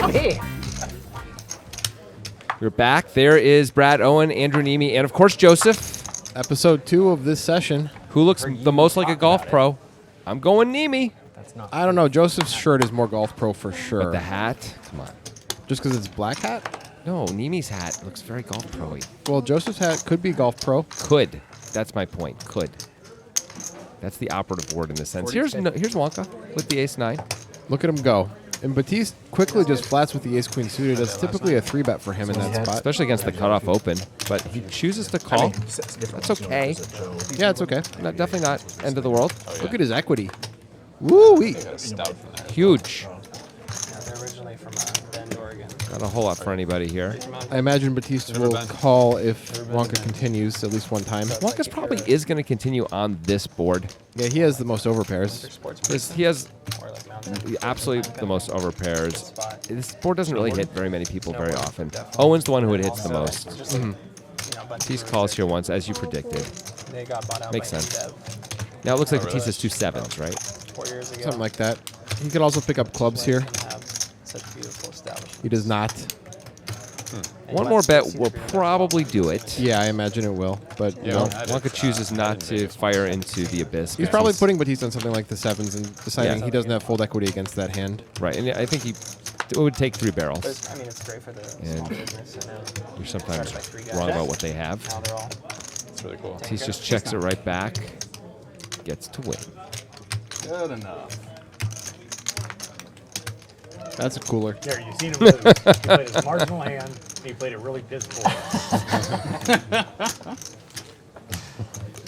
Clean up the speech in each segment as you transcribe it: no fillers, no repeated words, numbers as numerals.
Hey, We're back. There is Brad, Owen, Andrew Neeme, and of course Joseph. Episode 2 of this session. Who looks the most like a golf pro? I'm going Neeme. I don't know. Joseph's shirt is more golf pro for sure. But the hat? Come on. Just because it's black hat? No, Neeme's hat looks very golf pro-y. Well, Joseph's hat could be golf pro. Could. That's my point. Could. That's the operative word in this sense. Here's Wonka with the ace-9. Look at him go. And Batiste quickly just flats with the ace-queen suited. That's typically a 3-bet for him in that spot. Especially against the cutoff open. But he chooses to call. That's okay. Yeah, it's okay. Definitely not end of the world. Look at his equity. Woo-wee. Huge. They're originally from Bend, Oregon. Not a whole lot for anybody here. I imagine Batiste will call if Wonka continues at least one time. Wonka's probably is going to continue on this board. Yeah, he has the most overpairs. He has absolutely the most overpairs. This board doesn't really hit very many people very often. Owen's the one who it hits the most. Batiste calls here once, as you predicted. Makes sense. Now it looks like Batiste has 2 7s, right? 4 years ago. Something like that. He could also pick up clubs here. Such beautiful establishment. He does not. One more bet will probably do it. Yeah, I imagine it will. But Wonka chooses not to fire into the abyss. He's probably putting Batiste on something like the 7s and deciding he doesn't have fold equity against that hand. Right, and I think it would take 3 barrels. I mean, it's great for the small business. You're sometimes wrong about what they have. Now they're all. It's really cool. He just checks it right back. Gets to win. Good enough. That's a cooler. There, you've seen him lose. He played his marginal hand, and he played it really piss poor.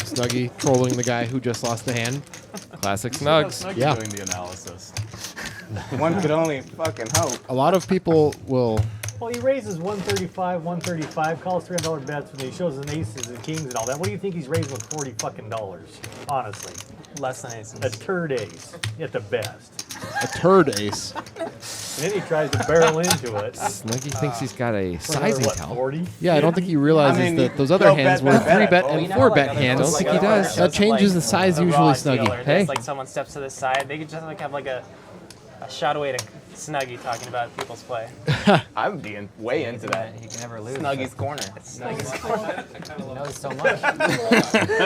Snuggie trolling the guy who just lost the hand. Classic Snugs. Yeah. Doing the analysis. one could only fucking hope. A lot of people will... Well, he raises 135, calls $300 bets when he shows his aces and kings and all that. What do you think he's raising with $40 fucking dollars? Honestly, Less than aces. a turd ace at the best. A turd ace. And then he tries to barrel into it. Snuggie thinks he's got a For sizing what, tell. 40? Yeah, I don't think he realizes I mean, that those other hands were 3-bet and 4-bet hands. Don't think he does. That changes the size usually, Snuggie. Hey. Like someone steps to the side, they could just like have like a shot away to Snuggie talking about people's play. I would be way into that. He can never lose. Snuggie's corner. Snuggie's corner. He knows so much.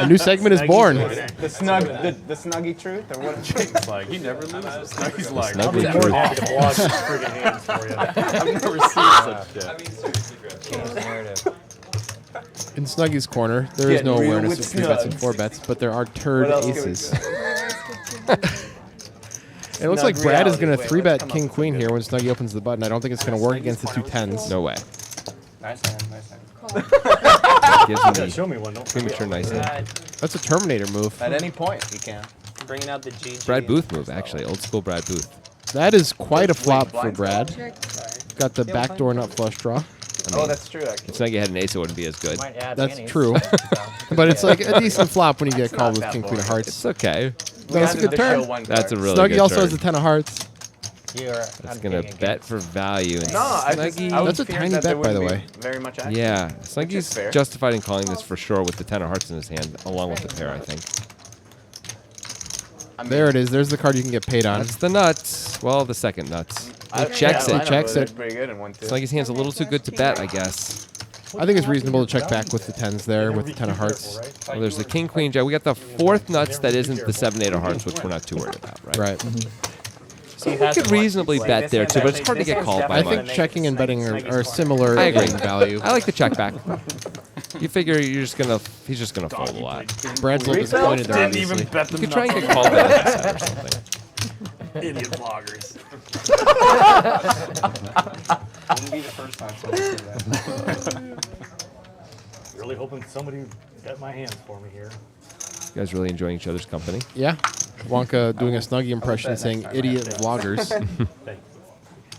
A new segment is born. The Snuggie truth, or what? It's like he never loses. Snuggie's like, I'll be Snuggie more truth. than happy to blog these friggin' hands for you. I've never seen such shit. In Snuggie's corner, there is no Getting real awareness with of 3-bets and Snugs. 4-bets, but there are turd What else can we aces. do? It looks like Brad is going to reality. Wait, 3-bet let's come up king-queen with here when Snuggie opens the button. I don't think it's going to work against the 2 10s. No way. Nice hand, nice hand. Gives Yeah, him show the me one. Don't premature nice hand. That's a Terminator move. At any point, you can. Bringing out the GG. Brad Booth move, actually. Old school Brad Booth. That is quite a flop for blind Brad. Got the backdoor nut flush draw. Oh, that's true, actually. If Snuggie had an ace, it wouldn't be as good. That's true. But it's like a decent flop when you get called with that king-queen of boring. hearts. It's okay. That's a good turn. That's a really Snuggie good also turn. has the 10 of hearts. That's going to bet for value. And No, I Snuggie, would That's a fear tiny that there bet, by the wouldn't way. be very much action. yeah. Which is Snuggie's fair. justified in calling this for sure with the 10 of hearts in his hand, along with the pair, I think. I mean, There it is. There's the card you can get paid on. That's the nuts. Well, the second nuts. I- He checks yeah, it. I know, Checks they're it. Pretty good in 1-2. Snuggie's hand's a little too good to bet, I guess. I think it's reasonable to check back with the 10s there, with the 10 of hearts. Well, there's the king, queen, jack. We got the 4th nuts that isn't the 7, 8 of hearts, which we're not too worried about, right? Right. So we could reasonably bet there, too, but it's hard to get called by I much. think checking and betting are similar I agree. in value. I like the check back. You figure he's just gonna fold a lot. Brad's a little disappointed there, Didn't even obviously. bet them You could try and get called by the side or something. idiot vloggers. Wouldn't be the first time someone said that. Really hoping somebody bet my hands for me here. You guys really enjoying each other's company? Yeah. Wonka doing a Snuggie impression saying idiot vloggers. Thank you.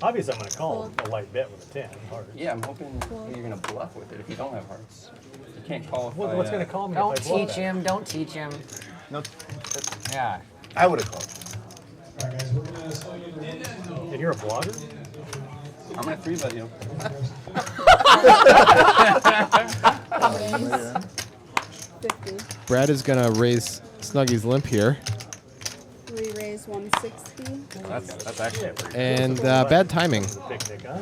Obviously, I'm going to call a light bet with a 10. Hard. Yeah, I'm hoping you're going to bluff with it if you don't have hearts. You can't qualify. What's going to call me Don't if I bluff teach that? him. Don't teach him. No, Yeah. I would have called. And you're a blogger? I'm going to 3-bet you. Brad is going to raise Snuggie's limp here. We raise 160. That's actually pretty. And bad timing. Picnic, huh?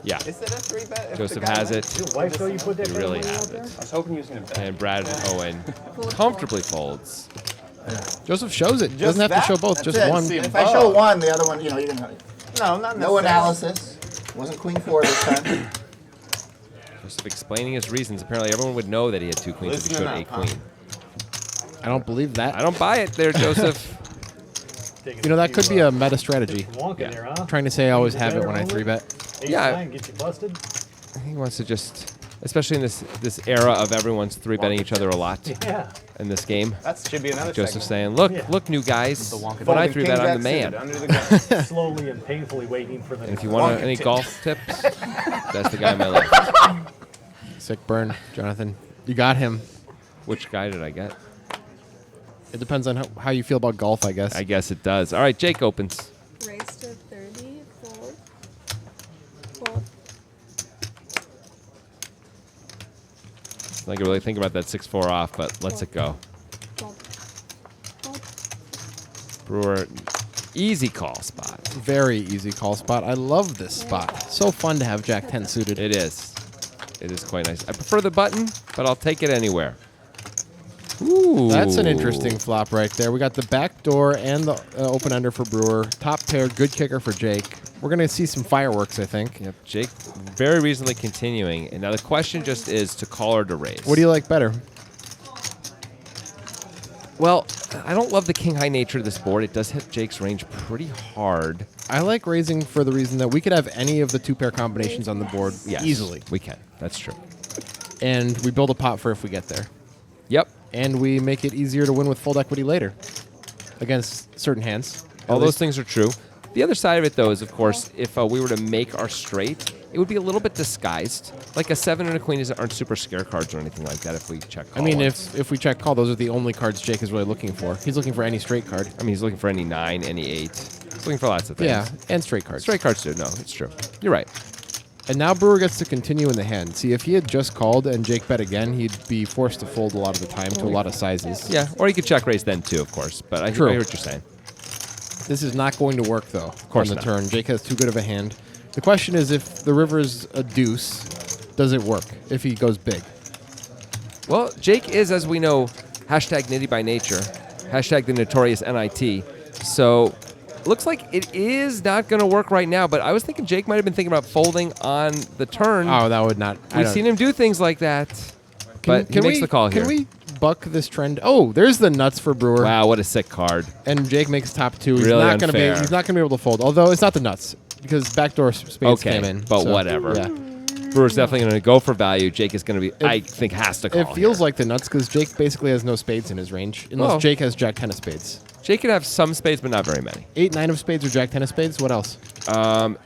Yeah. Is it a 3-bet? if Joseph the guy has wins? it, Your wife show you put that he kind of really money has out there? it. I was hoping he was going to bet. And Brad Owen comfortably folds. Joseph shows it. Doesn't have to that? show both, That's just it. one. If I show one, the other one, you know, you're gonna No, not no necessarily. analysis. Wasn't queen 4 this time. Joseph explaining his reasons. Apparently, everyone would know that he had 2 queens if he showed Listen a up, huh? queen. I don't believe that. I don't buy it there, Joseph. Taking You know, that few, could be a meta strategy. wonk in there, huh? Trying to say I always have it Better when I only? 3-bet. Ace Yeah. 9 get you busted. He wants to just, especially in this era of everyone's 3-betting each other a lot Yeah. in this game. That should be another Joseph segment. saying, Yeah. look, new guys. The wonka When I Folding 3-bet, king I'm the jack suited man. Under the gun. Slowly and painfully waiting for the. And if you want any golf tips, that's the guy on my left. Sick burn, Jonathan. You got him. Which guy did I get? It depends on how you feel about golf, I guess. I guess it does. All right, Jake opens. Raise to 30, fold. Fold. I can really think about that 6-4 off, but lets it go. Fold. Fold. Brewer, easy call spot. Very easy call spot. I love this spot. So fun to have Jack 10 suited. It is. It is quite nice. I prefer the button, but I'll take it anywhere. Ooh. That's an interesting flop right there. We got the back door and the open ender for Brewer. Top pair, good kicker for Jake. We're going to see some fireworks, I think. Yep, Jake very reasonably continuing. And now the question just is to call or to raise. What do you like better? Well, I don't love the king-high nature of this board. It does hit Jake's range pretty hard. I like raising for the reason that we could have any of the 2-pair combinations on the board Yes, easily. we can. That's true. And we build a pot for if we get there. Yep. And we make it easier to win with fold equity later against certain hands. All At those least- things are true. The other side of it, though, is, of course, if we were to make our straight, it would be a little bit disguised. Like a 7 and a queen aren't super scare cards or anything like that if we check I call mean, once. if we check call, those are the only cards Jake is really looking for. He's looking for any straight card. I mean, he's looking for any 9, any 8. He's looking for lots of things. Yeah, and straight cards. Straight cards, too. No, it's true. You're right. And now Brewer gets to continue in the hand. See, if he had just called and Jake bet again, he'd be forced to fold a lot of the time to a lot of sizes. Yeah, or you could check raise then, too, of course. But I True. hear what you're saying. This is not going to work, though, course on the not. turn. Jake has too good of a hand. The question is, if the river's a deuce, does it work if he goes big? Well, Jake is, as we know, hashtag nitty by nature, hashtag the notorious NIT. So looks like it is not going to work right now, but I was thinking Jake might have been thinking about folding on the turn. Oh, that would not. We've seen him do things like that, but he makes the call here. Can we buck this trend? Oh, there's the nuts for Brewer. Wow, what a sick card. And Jake makes top two. He's Really not gonna unfair. He's not gonna be able to fold. Although it's not the nuts because backdoor spades Okay, came in. but so, whatever. Yeah. Brewer's definitely going to go for value. Jake is going to be, I think, has to call It feels here. like the nuts because Jake basically has no spades in his range unless Well- Jake has Jack 10 of spades. Jake could have some spades, but not very many. 8-9 of spades or Jack 10 of spades. What else?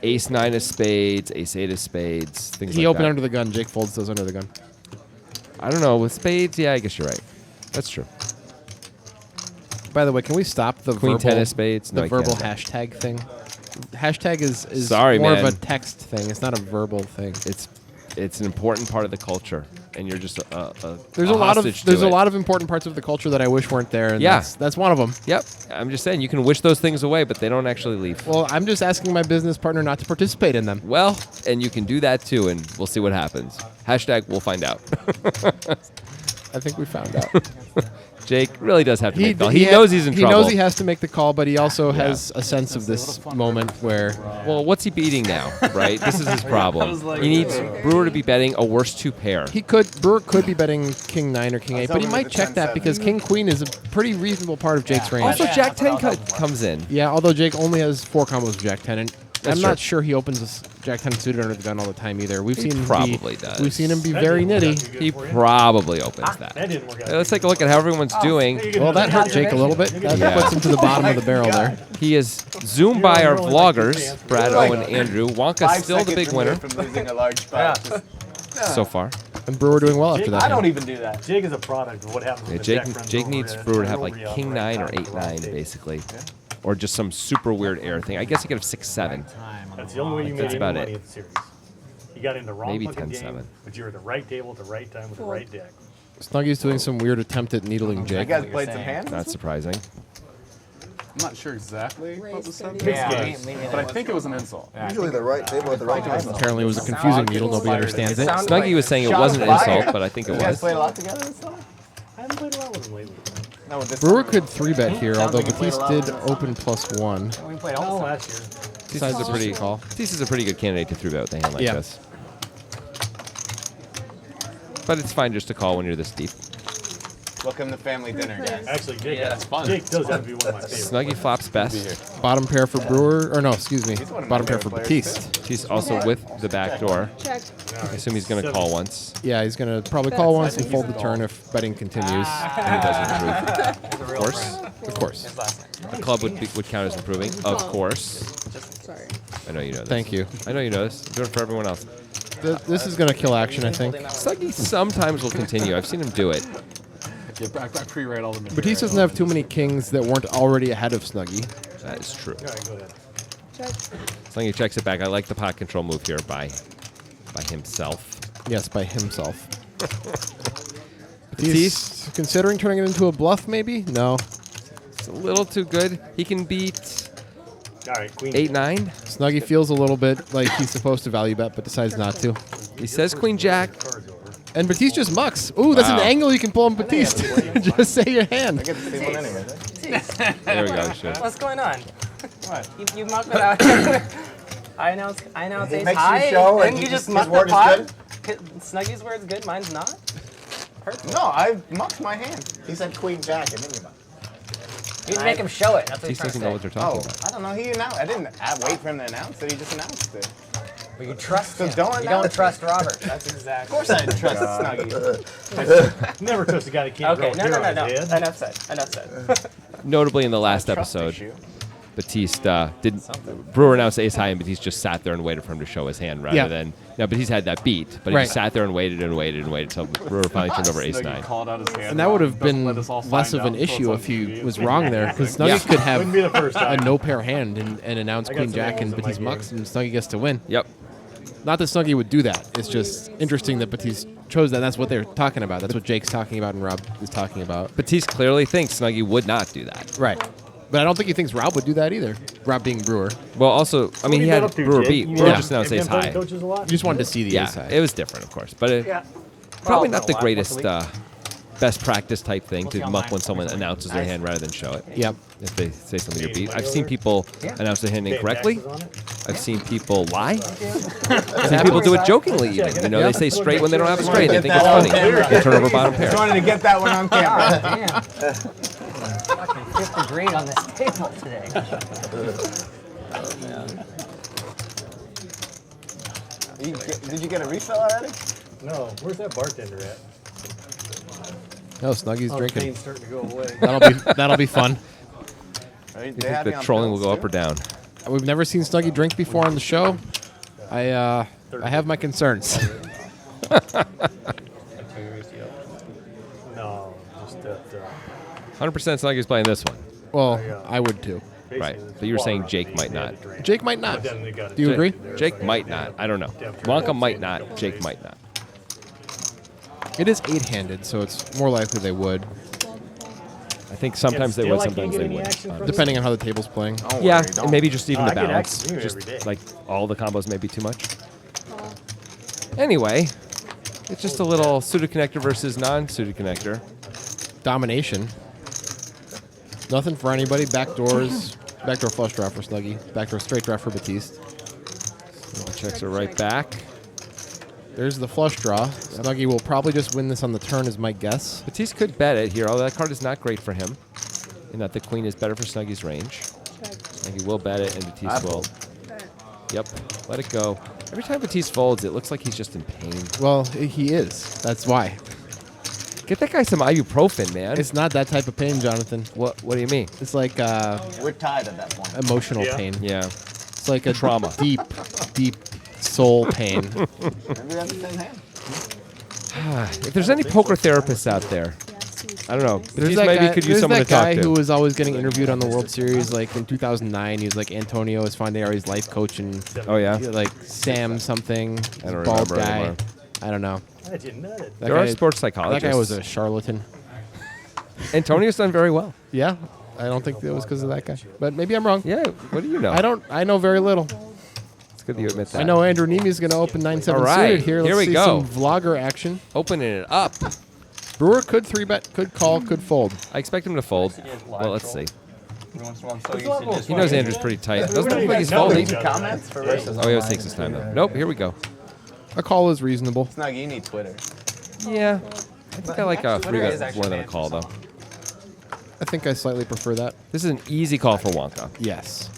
Ace 9 of spades, Ace 8 of spades, things He like opened that. under the gun. Jake folds those under the gun. I don't know. With spades, yeah, I guess you're right. That's true. By the way, can we stop the Queen verbal, 10 of spades? No, the I verbal can't. hashtag thing? Hashtag is Sorry, more man. of a text thing. It's not a verbal thing. It's an important part of the culture, and you're just There's a lot of hostage to there's a it. lot of important parts of the culture that I wish weren't there. And Yeah. that's one of them. Yep. I'm just saying, you can wish those things away, but they don't actually leave. Well, I'm just asking my business partner not to participate in them. Well, and you can do that too, and we'll see what happens. Hashtag we'll find out. I think we found out. Jake really does have to make the call. He knows he's in He trouble. knows he has to make the call, but he also has a sense of this moment where Well, what's he beating now, right? This is his problem. He needs Brewer to be betting a worse 2-pair. Brewer could be betting King 9 or King 8, but he might check that because King Queen is a pretty reasonable part of Jake's range. Also, Jack 10 comes in. Yeah, although Jake only has 4 combos with Jack 10, and That's I'm not true. sure he opens this Jack 10 suited under the gun all the time either. We've He seen probably does. We've seen him be very nitty. He probably opens that. That didn't work out. Let's take a look at how everyone's doing. Well, that hurt Jake a little bit. That Yeah. puts him to the bottom of the barrel there. He is zoomed by our vloggers, Brad, Owen, Andrew. Wonka's still the big winner From losing a large spot. so far. And Brewer doing well after that. I hand. don't even do that. Jake is a product of what happens Yeah, when the Jake deck runs Jake over needs the- Brewer to have over like the King right 9 or side of 8 the 9 table. basically, or just some super weird air thing. I guess he could have 6 7. That's the only way you made That's any about money it. in the series. You got in the wrong Maybe fucking 10-7. game, but you were at the right table at the right time with the right deck. Snuggy's doing some weird attempt at needling You Jake. guys played some hands? Not surprising. not sure exactly what was Raise said, 30. Yeah, me but I think it was an insult. Usually the right table at the right time. Apparently, it was a confusing needle. Nobody understands it. Sound- Snuggy was saying it Shot wasn't an fired. insult, but I think it You guys was. played a lot together this summer? I haven't played a lot with him lately. No, with this Brewer summer. could 3-bet here, although like you played a Batiste lot did with this open +1. We played all Oh, summer. last year. Besides a pretty call. Batiste is a pretty good candidate to 3-bet with a hand like Yeah. this. But it's fine just to call when you're this deep. Welcome to family dinner, guys. Actually, Jake, Yeah, it's fun. Jake does have to be one of my favorites. Snuggy flops best. Bottom pair for Brewer, or no, excuse me. one of my Bottom pair for favorite players, Batiste. He's also with the back door. Check. I assume he's going to call once. Yeah, he's gonna probably call once and fold the turn if betting continues. And he doesn't improve. Of course. Of course. His last name. The club would count as improving. Of course. Sorry. I know you know this. Thank you. I know you know this. I'm doing it for everyone else. This is gonna kill action, I think. Snuggy sometimes will continue. I've seen him do it. Yeah, I pre-read all the material. Batiste doesn't have too many kings that weren't already ahead of Snuggy. That is true. All right, go ahead. Check. Snuggy checks it back. I like the pot control move here by himself. Yes, by himself. Batiste, Batiste considering turning it into a bluff, maybe? No. it's a little too good. He can beat All right, Queen. 8-9. Snuggy feels a little bit like he's supposed to value bet, but decides not to. He says Queen Jack. Cards over. And Batiste just mucks. Ooh, that's Wow. an angle you can pull on Batiste. Just say your hand. I get the same one anyway. right? There we go. Shit. What's going on? What? You mucked it out. I announce He ace makes you high, show and and you his just mucked the word is pot. good? Snuggy's word's good, mine's not. Hurtful. No, I mucked my hand. He said Queen Jack and then you You make him show it. That's what Batiste he's trying to doesn't know what say. they're talking Oh, about. I don't know. He announced. I didn't wait for him to announce it. He just announced it. But you trust So him. don't you announce don't trust Robert. That's exactly. Of course I didn't trust Snuggy. Never trust a guy that can't Okay, grow no, hair no, on no, his no. head. Enough said. Enough said. Notably, in the last Trust episode, issue. Batiste didn't. Brewer announced ace high, and Batiste just sat there and waited for him to show his hand rather Yeah. than. No, Batiste had that beat, but he Right. just sat there and waited and waited and waited until Brewer finally turned over ace Snuggy 9. called out his hand. And that would have Doesn't been let us all less find of an out until issue it's if on he TV. was wrong there, because Snuggy Yeah. could have Wouldn't be the first a time. no pair hand and announce I got Queen some Jack, and angles in my Batiste game. mucks, and Snuggy gets to win. Yep. Not that Snuggy would do that. It's just interesting that Batiste chose that. That's what they're talking about. That's what Jake's talking about and Rob is talking about. Batiste clearly thinks Snuggy would not do that. Right. But I don't think he thinks Rob would do that either. Rob being Brewer. Well, also, I mean, he What are you had up to, Brewer Jake? beat. You Brewer have- just announced have you ace been playing high. coaches a lot? You just wanted to see the Yeah, ace high. it was different, of course, but Yeah. probably Well, not the once a greatest week. best practice type thing We'll see to how muck mine- when someone announces their hand rather than show it. Yep. If they say something you're beat. Money I've seen over? people Yeah. announce their hand Paying incorrectly. taxes on it? I've seen people lie. I've seen people do it jokingly even. You know, they say straight when they don't have a straight. They think it's funny. They turn over bottom pair. Just wanted to get that one on camera. Damn. Fucking 5th degree on this table today. Did you get a refill already? No, where's that bartender at? No, Snuggy's Oh, the drinking. pain's starting to go away. That'll be fun. Right, You they think had me the on trolling will pills, go up too. or down? We've never seen Snuggy drink before on the show. I have my concerns. No, just that. 100% Snuggy's playing this one. Well, I would too. Right. But you were saying Jake might not. Jake might not. But then they got Do you agree? Jake might not. I don't know. Wonka might not. Jake might not. It is 8-handed, so it's more likely they would, I think sometimes they still would, I can't sometimes get they any wouldn't. action from depending on how the table's playing. Don't Yeah, worry, and don't. maybe just even I the could balance. actually do it Just every day. like all the combos may be too much. Call. Anyway, it's just a little suited connector versus non-suited connector. Domination. Nothing for anybody. Backdoors. Backdoor flush draw for Snuggy. Backdoor straight draw for Batiste. The checks are right back. There's the flush draw. Snuggy will probably just win this on the turn, is my guess. Batiste could bet it here, although that card is not great for him. In that the queen is better for Snuggy's range. Check. Snuggy will bet it, and Batiste will. Bet. Yep, let it go. Every time Batiste folds, it looks like he's just in pain. Well, he is. That's why. Get that guy some ibuprofen, man. It's not that type of pain, Jonathan. What do you mean? It's like We're tied at that point. emotional Yeah. pain. Yeah. It's like a Trauma. deep soul pain. Maybe that's the same hand. If there's any poker therapists out there, Yeah, suit. I don't know. There's Batiste that maybe guy, could use there's someone that to talk guy to. who was always getting interviewed on the World Series, like in 2009. He was like Antonio Esfandiari's life coach, and Oh yeah. like Sam something, I don't bald remember guy. anymore. I don't know. That you nutted. That There are guy- sports That psychologists. guy was a charlatan. Antonio's done very well. Yeah. I don't think it was because of that guy, but maybe I'm wrong. Yeah, what do you know? I know very little. It's good that you admit that. I know Andrew Neeme is going to open 9-7 All right, suited here. Let's here we see go. some vlogger action. Opening it up. Brewer could 3-bet, could call, could fold. I expect him to fold. Well, let's see. Every once in a while, I'm so used to just He knows Andrew's pretty tight. Doesn't look like he's No, folding. comments for versus. Oh, he always takes his time, though. Nope, here we go. A call is reasonable. Snug, you need Twitter. Yeah. I think I like a Twitter is 3-bet actually more than a banned call, for though. I think I slightly prefer that. This is an easy call for Wonka. Yes.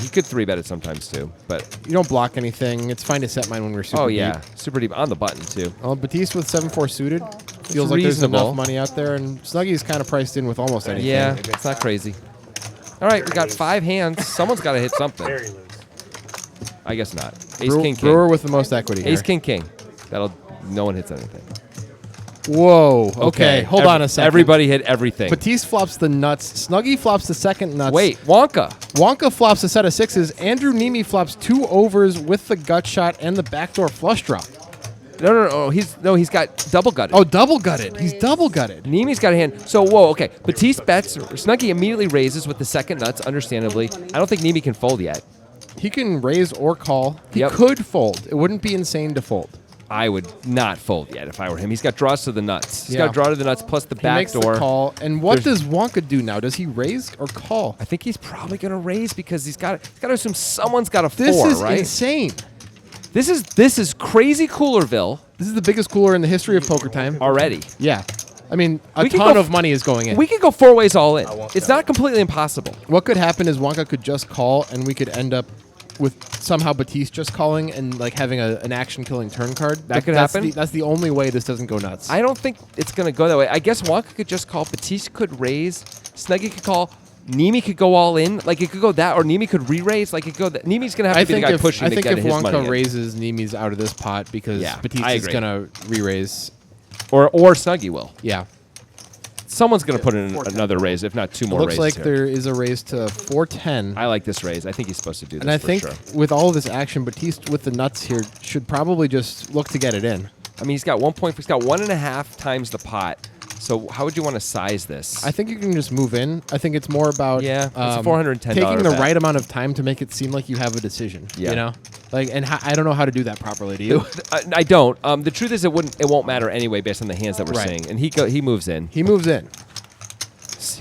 He could 3-bet it sometimes, too. But, You don't block anything. It's fine to set mine when we're super oh, yeah. deep. Super deep on the button, too. Well, Batiste with 7-4 suited feels like there's reasonable. enough money out there, and Snuggy's kind of priced in with almost anything. Yeah, it's not crazy. All right, we got 5 hands. Someone's got to hit something. Very loose. I guess not. Ace, king, king. Brewer with the most equity here. Ace, king, king. No one hits anything. Whoa. Okay, hold on a second. Everybody hit everything. Batiste flops the nuts. Snuggy flops the second nuts. Wait, Wonka. Wonka flops a set of 6s. Andrew Neeme flops 2 overs with the gut shot and the backdoor flush draw. No. He's got double gutted. Oh, double gutted. He's double gutted. Neme's got a hand. So, whoa, okay. Batiste bets. Snuggy immediately raises with the second nuts, understandably. I don't think Neme can fold yet. He can raise or call. He Yep. could fold. It wouldn't be insane to fold. I would not fold yet if I were him. He's got draws to the nuts. He's Yeah. got a draw to the nuts plus the He makes the backdoor. call. And what There's- does Wonka do now? Does he raise or call? I think he's probably going to raise because he's got to assume someone's got a 4, This is right? insane. This is crazy Coolerville This is the biggest cooler in the history of poker time. already. Yeah. I mean, a We could ton go of money is going in. We could go 4 ways all in. It's not completely impossible. What could happen is Wonka could just call, and we could end up with somehow Batiste just calling and like having an action-killing turn card. That could That's happen. That's the only way this doesn't go nuts. I don't think it's going to go that way. I guess Wonka could just call. Batiste could raise. Snuggy could call. Neme could go all in. Like, it could go that, or Neme could re-raise. Like, it could go that. Neme's going to have to be the guy pushing to get if his money Wonka in. raises, Neme's out of this pot because Yeah, Batiste I is agree. going to re-raise. Or Snuggy will. Yeah. Someone's going to put in another raise, if not 2 more Looks raises like here. there is a raise to 410. I like this raise. I think he's supposed to do this And I for think sure. with all of this action, Batiste with the nuts here should probably just look to get it in. I mean, he's got 1.5 times the pot. So how would you want to size this? I think you can just move in. I think it's more about Yeah, it's a $410 taking the bet. right amount of time to make it seem like you have a decision. Yeah. You know, like, and I don't know how to do that properly. Do you? I don't. The truth is, it won't matter anyway based on the hands that we're Right. seeing. And he moves in. He moves in.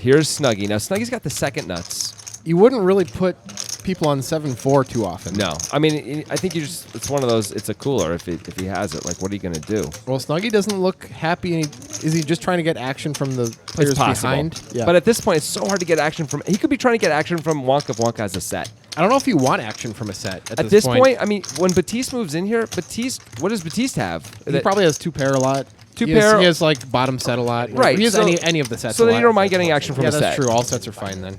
Here's Snuggy. Now Snuggy's got the second nuts. You wouldn't really put people on 7-4 too often. No, I mean I think it's one of those. It's a cooler if he has it. Like, what are you gonna do? Well, Snuggy doesn't look happy. And is he just trying to get action from the players It's possible. behind? Yeah. But at this point, it's so hard to get action from. He could be trying to get action from Wonka if Wonka has a set. I don't know if you want action from a set At this point, I mean, when Batiste moves in here, what does Batiste have? he probably has 2 pair a lot. Two He has- pair- He has like bottom set a lot. Right, He has so- any of the sets. So a then lot. you don't mind getting action from Yeah, a set. that's true. All sets are fine then.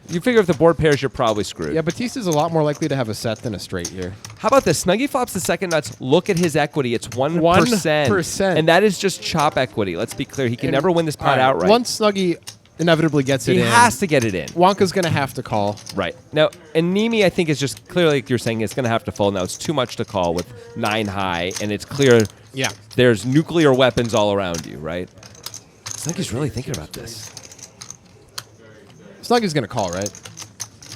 You figure if the board pairs, you're probably screwed. Yeah, Batista's a lot more likely to have a set than a straight here. How about this? Snuggy flops the second nuts. Look at his equity. It's 1%. 1%. And that is just chop equity. Let's be clear. He can never win this pot All right, outright. Once Snuggy inevitably gets it he in, has to get it in. Wonka's going to have to call. Right. Now, and Neme, I think, is just clearly, like you're saying, it's going to have to fold. Now, it's too much to call with 9 high, and it's clear Yeah. there's nuclear weapons all around you, right? Snuggy's really thinking about this. Snuggy's going to call, right?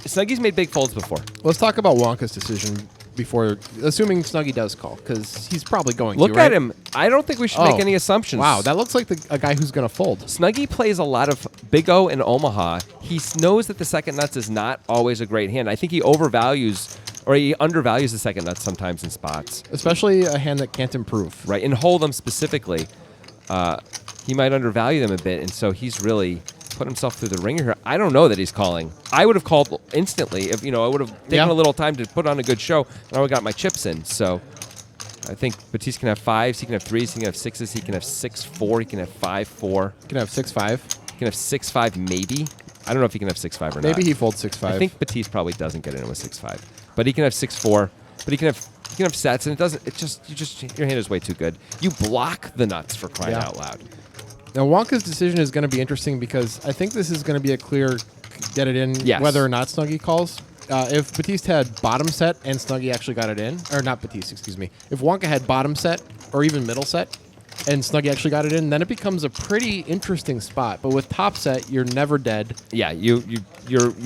Snuggy's made big folds before. Let's talk about Wonka's decision before, assuming Snuggy does call, because he's probably going Look to, right? at him. I don't think we should make any assumptions. Wow, that looks like a guy who's going to fold. Snuggy plays a lot of Big O and Omaha. He knows that the second nuts is not always a great hand. I think he overvalues or he undervalues the second nuts sometimes in spots. Especially a hand that can't improve. Right, and Hold'em specifically, he might undervalue them a bit, and so he's really put himself through the ringer here. I don't know that he's calling. I would have called instantly if I would have taken a little time to put on a good show, and I would have got my chips in. So I think Batiste can have 5s, he can have 3s, he can have 6s, he can have 6-4, he can have 5-4. He can have 6-5. He can have 6-5 maybe. I don't know if he can have 6-5 or not. Maybe he folds 6-5. I think Batiste probably doesn't get in with 6-5, but he can have 6-4. But he can have sets, and it doesn't. Your hand is way too good. You block the nuts for crying out loud. Now Wonka's decision is going to be interesting because I think this is going to be a clear get it in whether or not Snuggy calls. If Batiste had bottom set and Snuggy actually got it in, or not Batiste, excuse me. If Wonka had bottom set or even middle set and Snuggie actually got it in, then it becomes a pretty interesting spot. But with top set, you're never dead. Yeah, you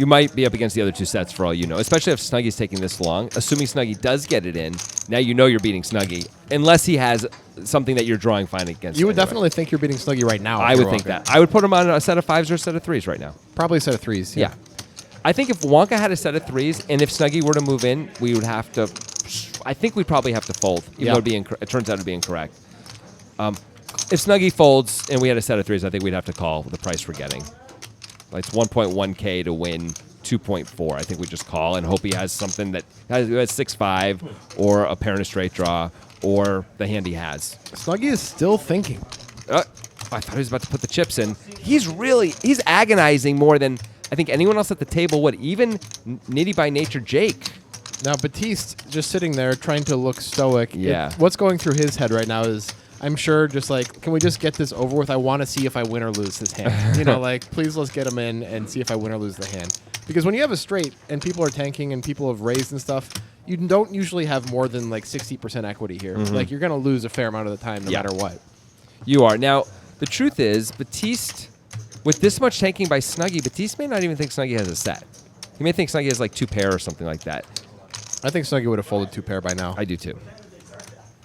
might be up against the other two sets for all you know, especially if Snuggie's taking this long. Assuming Snuggie does get it in, now you know you're beating Snuggie, unless he has something that you're drawing fine against. You would anyway. definitely think you're beating Snuggie right now. I would think that. I would put him on a set of 5s or a set of 3s right now. Probably a set of 3s. Yeah. I think if Wonka had a set of 3s, and if Snuggie were to move in, we would have to. I think we'd probably have to fold, even though it turns out to be incorrect. If Snuggie folds and we had a set of 3s, I think we'd have to call the price we're getting. Like it's 1.1K to win 2.4. I think we just call and hope he has something that has 6-5 or a pair and a straight draw or the hand he has. Snuggie is still thinking. I thought he was about to put the chips in. He's agonizing more than I think anyone else at the table would, even Nitty by Nature Jake. Now, Batiste just sitting there trying to look stoic. Yeah. What's going through his head right now is, I'm sure, just like, can we just get this over with? I want to see if I win or lose this hand. You know, like, please let's get him in and see if I win or lose the hand. Because when you have a straight and people are tanking and people have raised and stuff, you don't usually have more than like 60% equity here. Mm-hmm. Like, you're going to lose a fair amount of the time no matter what. You are. Now, the truth is, Batiste, with this much tanking by Snuggie, Batiste may not even think Snuggie has a set. He may think Snuggie has like 2 pair or something like that. I think Snuggie would have folded 2 pair by now. I do too.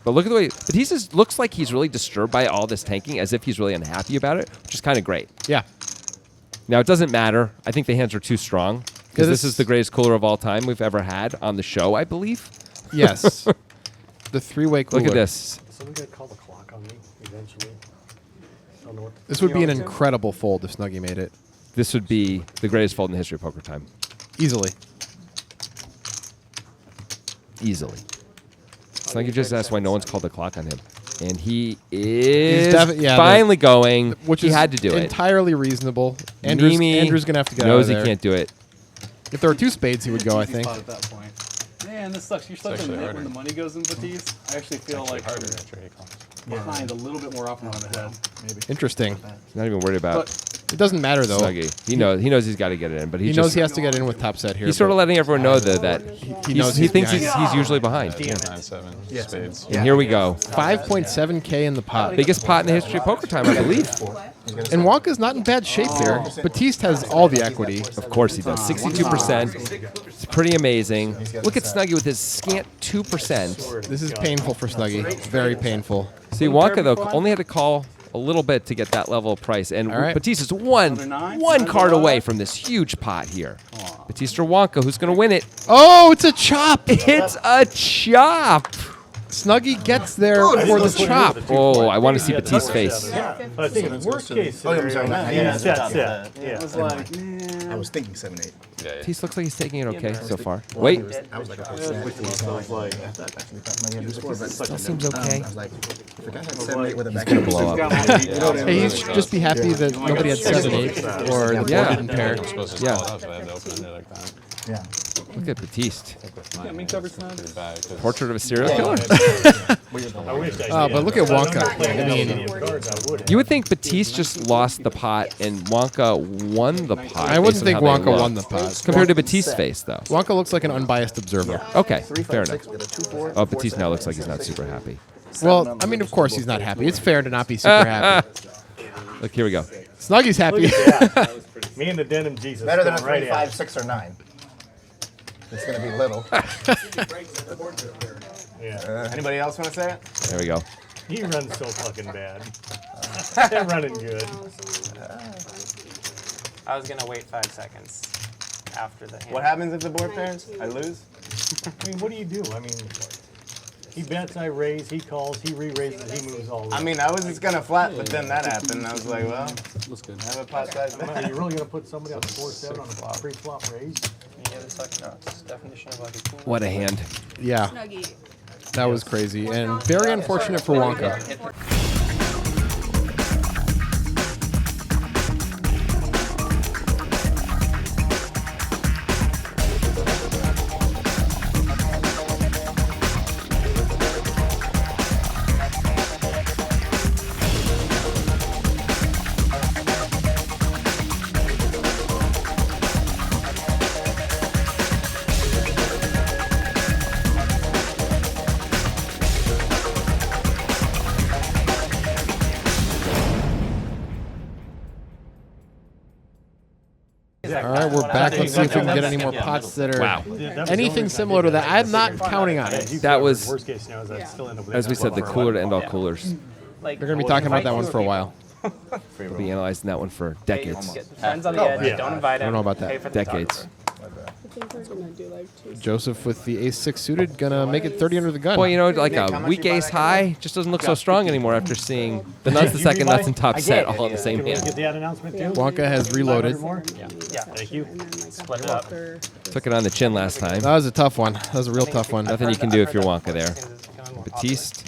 But look at the way Batiste looks like he's really disturbed by all this tanking, as if he's really unhappy about it, which is kind of great. Yeah. Now, it doesn't matter. I think the hands are too strong, because this is the greatest cooler of all time we've ever had on the show, I believe. Yes. The 3-way cooler. Look at this. Is someone going to call the clock on me eventually? I don't know what This would be an incredible fold if Snuggie made it. This would be the greatest fold in the history of poker time. Easily. Easily. Snuggie just asked why no one's called the clock on him. And he is finally going. Which he is had to do it. entirely reasonable. Andrew's going to have to get out knows of there. he can't do it. If there were 2 spades, he would go, I think. At that point. Man, this sucks. You're such a nit when the money goes in Batiste. I actually feel like harder behind a little bit more often on the head. Maybe. Interesting. He's not even worried about It doesn't matter, though. Snuggie. He knows he's got to get it in, but He knows he has to get in with top set here. He's sort of letting everyone know, though, that he thinks he's usually behind. 9-7 spades. And here we go. 5.7K in the pot. Biggest pot in the history of poker time, I believe. And Wonka's not in bad shape here. Batiste has all the equity. Of course he does. 62%. It's pretty amazing. Look at Snuggie with his scant 2%. This is painful for Snuggie. Very painful. See, Wonka, though, only had to call a little bit to get that level of price. And Batiste is one card away from this huge pot here. Batiste or Wonka, who's going to win it? Oh, it's a chop. It's a chop. Snuggie gets there for the chop. Oh, I want to see Batiste's face. I think in worst case Oh, I'm sorry. scenario, Yeah. yeah. It was like, I was thinking 7-8. Batiste looks like he's taking it okay so far. Wait. I was like, Still seems okay. I was like, if a guy had 7-8 with a back Gonna blow up. Hey, you should just be happy that nobody had 7-8 or the board didn't pair. Yeah. Look at Batiste. Me covered time. Portrait of a serial killer. But look at Wonka. I mean, You would think Batiste just lost the pot and Wonka won the pot. I wouldn't based on think how they Wonka looked. won the pot. Compared to Batiste's face, though. Wonka looks like an unbiased observer. Okay, fair enough. Oh, Batiste now looks like he's not super happy. Well, I mean, of course he's not happy. It's fair to not be super happy. Look, here we go. Snuggie's happy. Me and the denim Jesus. Better than a right 3, 5, 6, or 9. It's going to be little. Yeah. Anybody else want to say it? There we go. He runs so fucking bad. They're running good. I was gonna wait 5 seconds after the hand. What happens if the board pairs? I lose? I mean, what do you do? I mean, he bets, I raise, he calls, he re-raises, he moves all the way. I mean, I was just going to flat, but then that happened. I was like, well, Looks good. I have a pot size Are bet. you really going to put somebody on 4-7 on a pre-flop raise? Yeah, that's like definition of like a cool. What a hand. Yeah, Snuggie. that was crazy. And very unfortunate for Wonka. right, we're back. Let's see if we can get any more pots that are Wow. anything similar to that. I'm not counting on it. That was, Worst case scenario is I'd still end up with as we said, the cooler to end all coolers. Like, They're going to be talking about that one for a while. We'll be analyzing that one for decades. get friends on the edge. yeah. Don't invite I him. don't know about that. Pay for the Decades. photographer. I think we're gonna do like two. Joseph with the ace-6 suited, going to make it 30 under the gun. Boy, you know, like a weak ace high just doesn't look so strong anymore after seeing the nuts, the second nuts, and top set all in the same Can we hand. get that announcement too? Wonka has reloaded. 500 more? Yeah. Thank you. And then like Split it up. after Took it on the chin last time. That was a tough one. That was a real tough one. Nothing you can do if you're Wonka there. Batiste.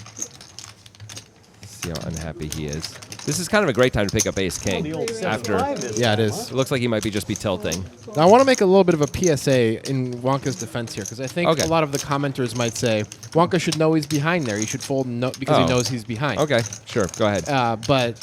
See how unhappy he is. This is kind of a great time to pick up ace king The old after. 75 is Yeah, it huh? is. It looks like he might just be tilting. Now, I want to make a little bit of a PSA in Wonka's defense here, because I think Okay. a lot of the commenters might say Wonka should know he's behind there. He should fold because he Oh. knows he's behind. Okay, sure, go ahead. But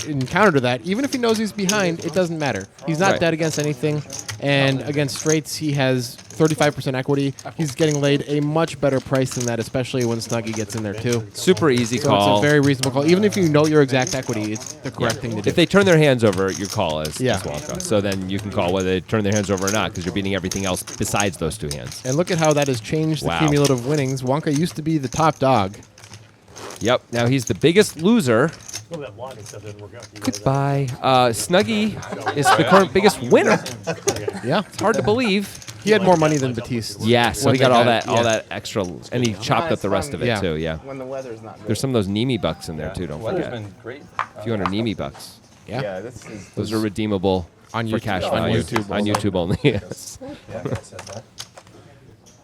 in counter to that, even if he knows he's behind, it doesn't matter. He's not Right. dead against anything, and against straights, he has 35% equity. He's getting laid a much better price than that, especially when Snuggie gets in there too. Super easy So call. it's a very reasonable call. Even if you know your exact equity, it's the correct thing to do. If they turn their hands over, your call is Yeah. Wonka. So then you can call whether they turn their hands over or not because you're beating everything else besides those two hands. And look at how that has changed Wow. the cumulative winnings. Wonka used to be the top dog. Yep. Now he's the biggest loser. Well, that blocking stuff didn't work out for you guys. Goodbye. Snuggie is the current biggest winner. Yeah, It's hard to believe. he had more money than Batiste. Yeah, so When he they got all got- that, all yeah. that extra, and he chopped up the rest of it Yeah. too. Yeah. When the weather's not good. There's some of those Neeme bucks in there too. Don't Weather's forget. been great. A few hundred Neeme bucks. Yeah. Yeah, this is. Those are redeemable On for YouTube- cash on value. YouTube On YouTube only. Yes.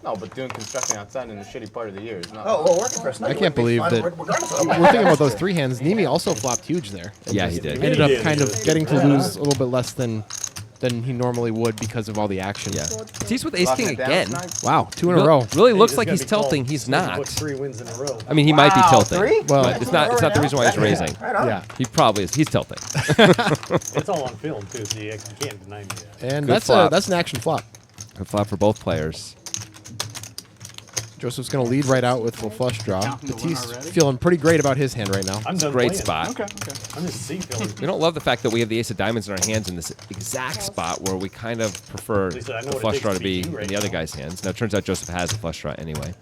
No, but doing construction outside in the shitty part of the year is not. Oh, well, working for us. I can't believe that. We're thinking about those three hands. Neeme also flopped huge there. Yeah, he did. Ended up kind of getting to lose a little bit less than he normally would because of all the action. Yeah. He's with Ace King again. Wow, two in a row. Really looks It's like gonna he's be called tilting. He's as soon as you not. book 3 wins in a row. I mean, he might be tilting. Three? Well, But it's not the reason why he's raising. Right on. Yeah. He probably is. He's tilting. It's all on film too, so you can't deny me that. And Good that's flop. an action flop. Good flop for both players. Joseph's going to lead right out with a flush draw. Counting the one Batiste already? feeling pretty great about his hand right now. I'm done Great playing. spot. Okay, okay. I'm just seeing feeling. We don't love the fact that we have the ace of diamonds in our hands in this exact spot where we kind of prefer least I know the what it flush takes draw to to be beat you in right the other now. guy's hands. Now, it turns out Joseph has a flush draw anyway.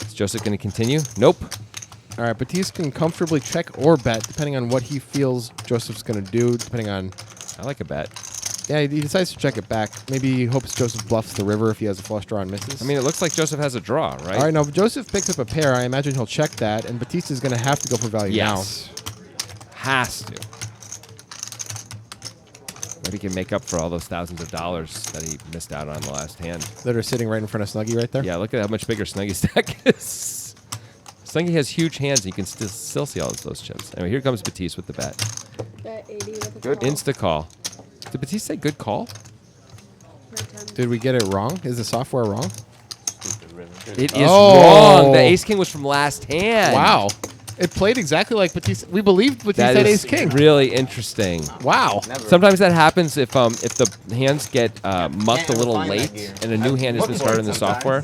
Is Joseph going to continue? Nope. All right, Batiste can comfortably check or bet depending on what he feels Joseph's going to do, depending on... I like a bet. Yeah, he decides to check it back. Maybe he hopes Joseph bluffs the river if he has a flush draw and misses. I mean, it looks like Joseph has a draw, right? All right, now if Joseph picks up a pair, I imagine he'll check that, and Batiste is going to have to go for value Yes. Has to. Maybe he can make up for all those thousands of dollars that he missed out on the last hand. now that are sitting right in front of Snuggie right there. Yeah, look at how much bigger Snuggie's stack is. Snuggie has huge hands. And you can still see all those chips. Anyway, here comes Batiste with the bet. Bet 80 with a Good call. insta call. Did Batiste say good call? Per 10. Did we get it wrong? Is the software wrong? It is Oh. wrong. The ace king was from last hand. Wow. It played exactly like Batiste. We believed Batiste That had is ace king. really interesting. Wow. Sometimes that happens if the hands get mucked a little late and a new hand has been started in the software,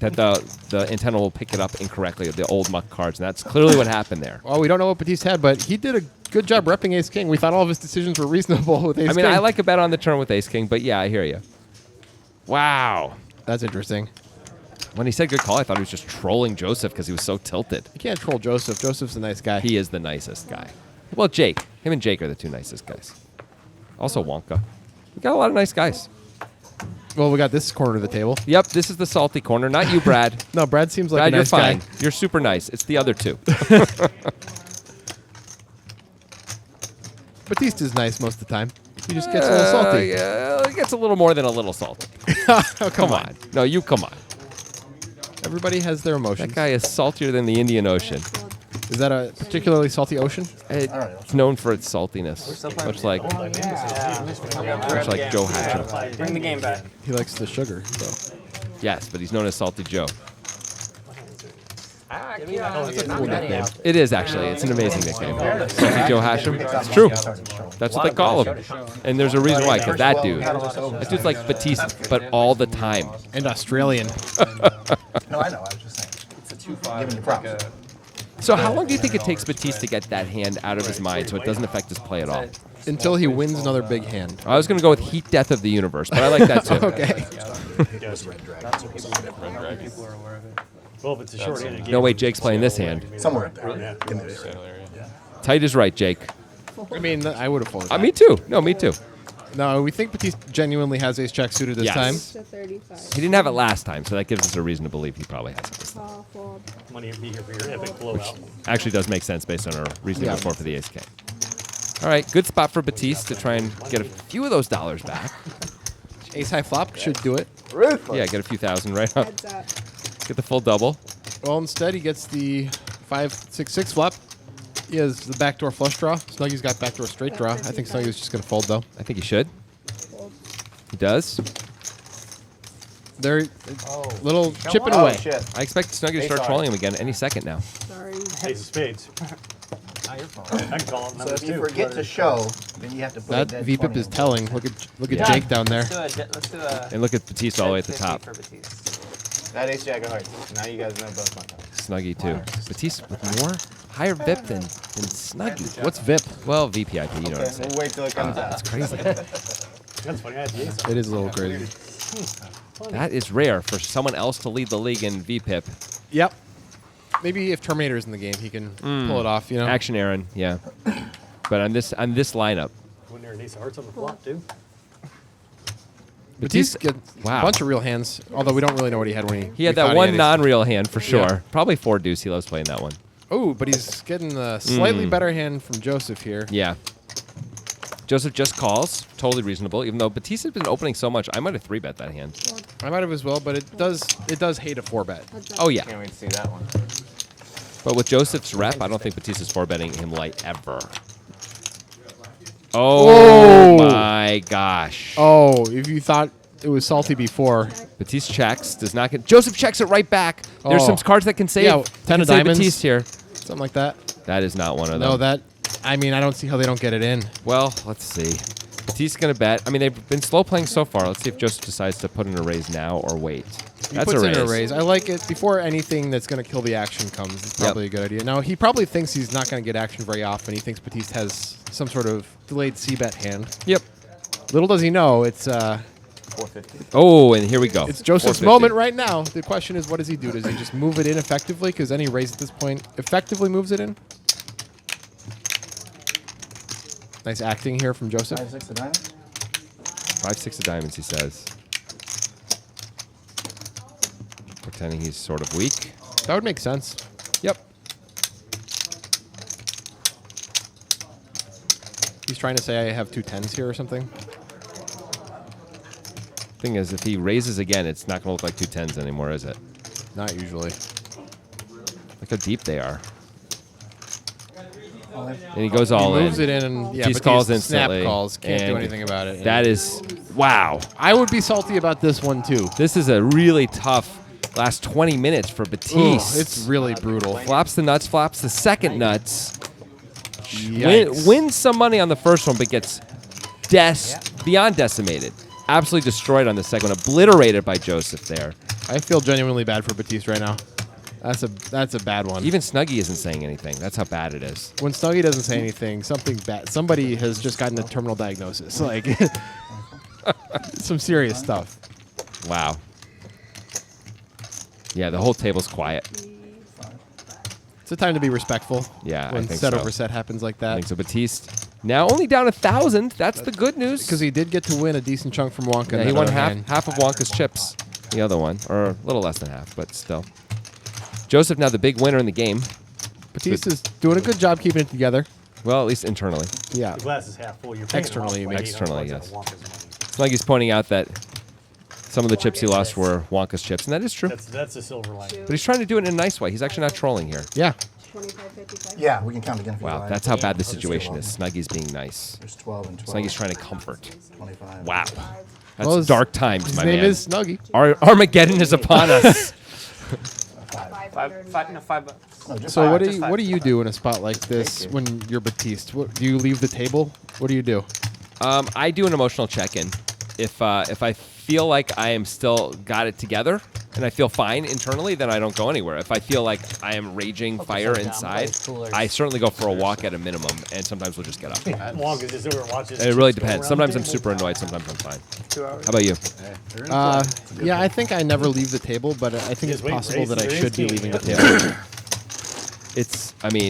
that the antenna will pick it up incorrectly, the old muck cards, and that's clearly what happened there. Well, we don't know what Batiste had, but he did a good job repping ace king. We thought all of his decisions were reasonable with ace I mean, king. I like a bet on the turn with ace king, but yeah, I hear you. Wow. That's interesting. When he said good call, I thought he was just trolling Joseph because he was so tilted. You can't troll Joseph. Joseph's a nice guy. He is the nicest guy. Well, Jake. Him and Jake are the two nicest guys. Also Wonka. We got a lot of nice guys. Well, we got this corner of the table. Yep, this is the salty corner. Not you, Brad. No, Brad seems like Brad, a nice you're fine. guy. You're super nice. It's the other two. Batiste is nice most of the time. He just gets a little salty. Yeah, it gets a little more than a little salty. Oh, Come on. No, you come on. Everybody has their emotions. That guy is saltier than the Indian Ocean. Is that a particularly salty ocean? It's known for its saltiness, much like Joe Hatcher. Bring the game back. He likes the sugar. So. Yes, but he's known as Salty Joe. Cool nickname. It is actually. It's an amazing nickname. Salty Joe Hashem. It's true. That's what they call him. And there's a reason why, because that dude's like Batiste, but all the time. And Australian. No, I know. I was just saying. It's a 2-5. Giving you It's like props. So how long do you think it takes Batiste to get that hand out of his mind so it doesn't affect his play at all? Until he wins another big hand. I was going to go with Heat Death of the Universe, but I like that too. Okay. People are aware of it. Well, if it's a short-handed game. No way Jake's playing this hand. Somewhere there. In there. Tight is right, Jake. I mean, I would have folded. Me too. No, me too. No, we think Batiste genuinely has ace jack suited this Yes. time. To 35. He didn't have it last time, so that gives us a reason to believe he probably has it. Call, fold. Money be here for your epic blowout. Actually does make sense based on our reasoning Yeah. before for the ace king. All right, good spot for Batiste to try and get a few of those dollars back. Ace high flop should do it. Ruthless. Yeah, get a few thousand right up. Heads up. Get the full double. Well, instead he gets the 5-6-6 flop. He has the backdoor flush draw. Snuggy's got backdoor straight draw. I think Snuggy's just going to fold, though. I think he should. Fold. He does. They're little chipping Oh, away. shit. I expect Snuggy to start trolling him again any second now. Sorry. Ace of spades. Not your fault. I can call it So numbers if you too. forget to show, then you have to put That a dead VPIP 20 is on telling. Look at Yeah. Jake down there. Let's do a And look at Batiste all the way at the 50 top. for Batiste. That ace jack of hearts. Now you guys know both my cards. Snuggy too. Batiste with more higher VIP than Snuggy. What's VIP? Well, VPIP, you know what I'm saying. We'll wait till it comes out. That's crazy. That's funny. I had the ace. It is a little crazy. That is rare for someone else to lead the league in VPIP. Yep. Maybe if Terminator's in the game, he can pull it off, you know? Action Aaron, yeah. But on this lineup, When there an ace of hearts on the flop too. Batiste gets wow. a bunch of real hands, although we don't really know what he had when he had we thought that one ace. non-real hand for sure. Yeah. Probably 4 deuce. He loves playing that one. Oh, but he's getting a slightly better hand from Joseph here. Yeah. Joseph just calls. Totally reasonable. Even though Batiste has been opening so much, I might have 3-bet that hand. I might have as well, but it does hate a 4-bet. Heads up. Oh, yeah. Can't wait to see that one. But with Joseph's rep, I don't think Batiste is 4-betting him light ever. Oh, my gosh. Oh, if you thought it was salty before. Batiste checks. Does not get... Joseph checks it right back. There's Oh. some cards that can save. Yeah, that 10 can of save diamonds. Batiste here. Something like that. That is not one of them. No, I don't see how they don't get it in. Well, let's see. Batiste's going to bet. I mean, they've been slow playing so far. Let's see if Joseph decides to put in a raise now or wait. He That's puts a in raise. a raise. I like it. Before anything that's going to kill the action comes, it's probably a good idea. Now, he probably thinks he's not going to get action very often. He thinks Batiste has some sort of delayed C-bet hand. Yep. Little does he know, it's 450. Oh, and here we go. it's Joseph's 450. moment right now. The question is, what does he do? Does he just move it in effectively? Because any raise at this point effectively moves it in. Nice acting here from Joseph. 5-6 of diamonds. 5-6 of diamonds, he says. Pretending he's sort of weak. That would make sense. Yep. He's trying to say I have 2 10s here or something. Thing is, if he raises again, it's not going to look like 2 10s anymore, is it? Not usually. Look how deep they are. And he goes all he in. moves it in, and yeah, Batiste but calls these instantly. snap calls. Can't do and anything about it. That is, wow. I would be salty about this one too. This is a really tough last 20 minutes for Batiste. Ooh, it's really brutal. Flops the nuts, flops the second nuts. Yikes. Wins some money on the first one, but gets beyond decimated. Absolutely destroyed on the second one. Obliterated by Joseph there. I feel genuinely bad for Batiste right now. That's a bad one. Even Snuggy isn't saying anything. That's how bad it is. When Snuggy doesn't say anything, something bad. Somebody has just gotten a terminal diagnosis. Like some serious stuff. Wow. Yeah, the whole table's quiet. It's a time to be respectful. Yeah, I when think set so. over set happens like I that. think so. Batiste now only down 1,000. That's the good news. Because he did get to win a decent chunk from Wonka. Yeah, in he that won other hand. half of Wonka's chips. The other one, or a little less than half, but still. Joseph now the big winner in the game. Batiste is doing a good job keeping it together. Well, at least internally. Yeah. The glass is half full. You're paying Externally, off like externally, $800 out yes. of Wonka's money. Snuggy's pointing out that some of the chips he lost were Wonka's chips, and that is true. That's a silver lining. But he's trying to do it in a nice way. He's actually not trolling here. Yeah. 25, 55. Yeah, we can count again if you Wow, like. that's how bad the situation is. Snuggy's being nice. There's 12 and 12. Snuggy's trying to comfort. 25. Wow. That's Well, his- dark times, His my name man. is Snuggy. Armageddon is upon us. 5 bucks. No, just So what do just you five. what do you do in a spot like this when you're Batiste? What, do you leave the table? What do you do? I do an emotional check-in. If I feel like I am still got it together, and I feel fine internally, then I don't go anywhere. If I feel like I am raging fire inside, I certainly go for a walk at a minimum, and sometimes we'll just get up. Long as just over and watches. It really depends. Sometimes I'm super annoyed, sometimes I'm fine. 2 hours. How about you? Yeah, I think I never leave the table, but I think it's Just wait, possible raise that I the should be raise leaving the game. table.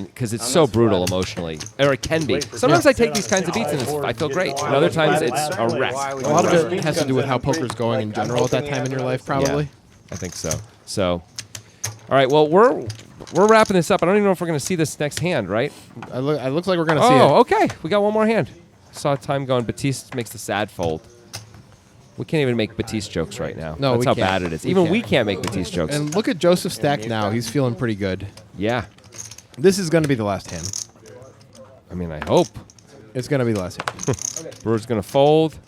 Because it's so brutal emotionally, or it can be. Sometimes I take these kinds of beats and I feel great, and other times it's a wreck. A lot of it has to do with how poker's going in general at that time in your life, probably. Yeah, I think so. So, all right. Well, we're wrapping this up. I don't even know if we're going to see this next hand, right? It looks like we're going to see Oh, it. okay. We got one more hand. Saw time going. Batiste makes the sad fold. We can't even make Batiste jokes right now. No, That's we how can't. bad it is. We Even can't. we can't make Batiste jokes. And look at Joseph's stack now. He's feeling pretty good. Yeah. This is going to be the last hand. I mean, I hope. It's going to be the last hand. Brewer's going to fold.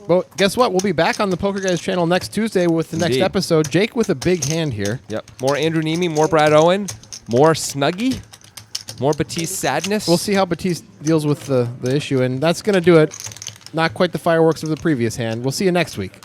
Well, guess what? We'll be back on the Poker Guys channel next Tuesday with the next Indeed. episode. Jake with a big hand here. Yep. More Andrew Neeme, more Brad Owen, more Snuggie, more Batiste sadness. We'll see how Batiste deals with the issue, and that's going to do it. Not quite the fireworks of the previous hand. We'll see you next week.